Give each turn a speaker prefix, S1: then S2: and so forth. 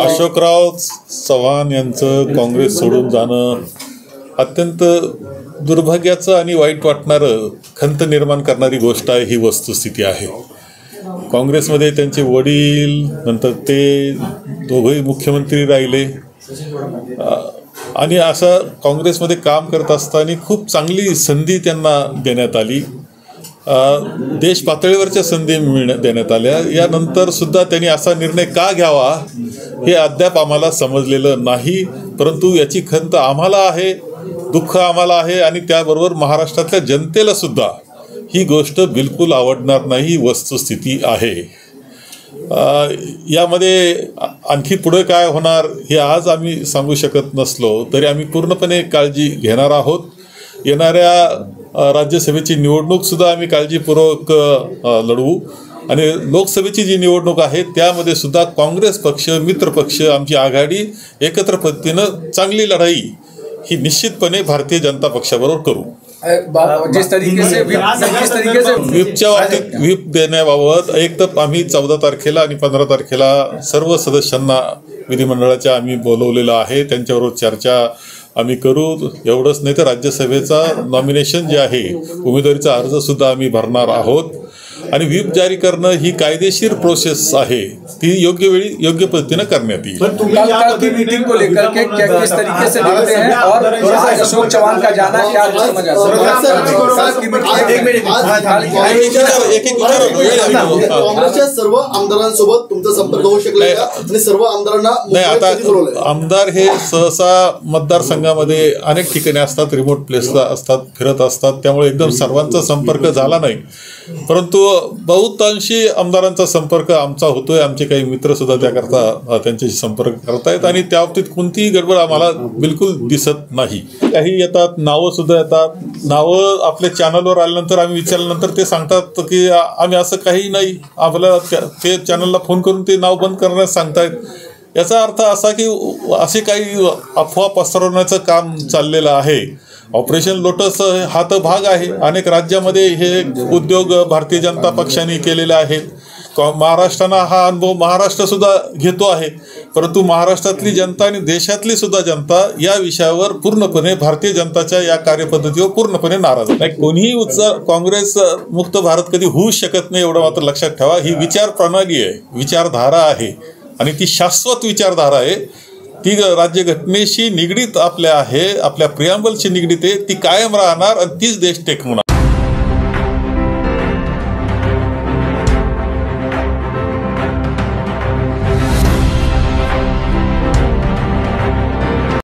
S1: अशोकराव चव्हाण यांचं काँग्रेस सोडून जाणं अत्यंत दुर्भाग्याचं आणि वाईट वाटणारं, खंत निर्माण करणारी गोष्ट आहे. ही वस्तुस्थिती आहे. काँग्रेसमध्ये त्यांचे वडील, नंतर ते दोघंही मुख्यमंत्री राहिले आणि असं काँग्रेसमध्ये काम करत असताना खूप चांगली संधी त्यांना देण्यात आली. देश पातळीवरच्या संधी देण्यात आल्या. यानंतर सुद्धा त्यांनी असा निर्णय का घ्यावा हे अद्याप आम्हाला समजलेलं नाही. परंतु याची खंत आम्हाला आहे, दुःख आम्हाला आहे आणि त्याबरोबर महाराष्ट्रातल्या जनतेला सुद्धा ही गोष्ट बिलकुल आवडणार नाही. वस्तुस्थिती आहे. यामध्ये आणखी पुढे काय होणार हे आज आम्ही सांगू शकत नसलो तरी आम्ही पूर्णपणे काळजी घेणार आहोत. येणाऱ्या राज्यसभेची निवडणूक सुद्धा आम्ही काळजीपूर्वक लढवू आणि लोकसभेची जी निवडणूक आहे त्यामध्ये सुद्धा काँग्रेस पक्ष, मित्रपक्ष, आमची आघाडी एकत्र पद्धतीनं चांगली लढाई ही निश्चितपणे भारतीय जनता पक्षाबरोबर करू.
S2: जिस तरीके से
S1: व्हीपच्या बाबतीत व्हीप देण्याबाबत एक तर आम्ही 14 तारखेला आणि 15 तारखेला सर्व सदस्यांना विधिमंडळाच्या आम्ही बोलवलेलं आहे. त्यांच्याबरोबर चर्चा आम्ही करू. एवढंच नाही तर राज्यसभेचा नॉमिनेशन जे आहे, उमेदवारीचा अर्ज सुद्धा आम्ही भरणार आहोत आणि व्हीप जारी करणं ही कायदेशीर प्रोसेस आहे. ती योग्य वेळी योग्य पद्धतीने करण्यात येईल.
S2: मीटिंग को लेकर के किस तरीके से देखते हैं और अशोक चव्हाण का जाना क्या समझ
S3: काँग्रेसच्या सर्व आमदारांसोबत तुमचा संपर्क होऊ शकला आणि सर्व आमदारांना
S1: नाही. आता आमदार हे सहसा मतदारसंघामध्ये अनेक ठिकाणी असतात, रिमोट प्लेसला असतात, फिरत असतात. त्यामुळे एकदम सर्वांचा संपर्क झाला नाही. परंतु बहुतांशी आमदारांचा संपर्क आमचा होतोय. आमचे काही मित्र सुद्धा त्याकरता त्यांच्याशी संपर्क करतायत आणि त्या बाबतीत कोणतीही गडबड आम्हाला बिलकुल दिसत नाही. काही येतात, नावं सुद्धा येतात. नावं आपल्या चॅनलवर आल्यानंतर आम्ही विचारल्यानंतर ते सांगतात की आम्ही असं काही नाही, आपल्याला ते चॅनलला फोन करून ते नाव बंद करण्यास सांगतायत. याचा अर्थ असा की असे काही अफवा पसरवण्याचं काम चाललेलं आहे. ऑपरेशन लोटस हा तर भाग आहे. अनेक राज्यामध्ये हे उद्योग भारतीय जनता पक्षाने केलेले आहेत. महाराष्ट्रानं हा अनुभव महाराष्ट्र सुद्धा घेतो आहे. परंतु महाराष्ट्रातली जनता आणि देशातली सुद्धा जनता या विषयावर पूर्णपणे भारतीय जनताच्या या कार्यपद्धतीवर पूर्णपणे नाराज आहे. कोणीही काँग्रेस मुक्त भारत कधी होऊ शकत नाही एवढं मात्र लक्षात ठेवा. ही विचार प्रणाली आहे, विचारधारा आहे आणि ती शाश्वत विचारधारा आहे. ती राज्यघटनेशी निगडीत आपल्या आहे, आपल्या प्रियांबलशी निगडीत आहे. ती कायम राहणार आणि तीच देश टेकवणार.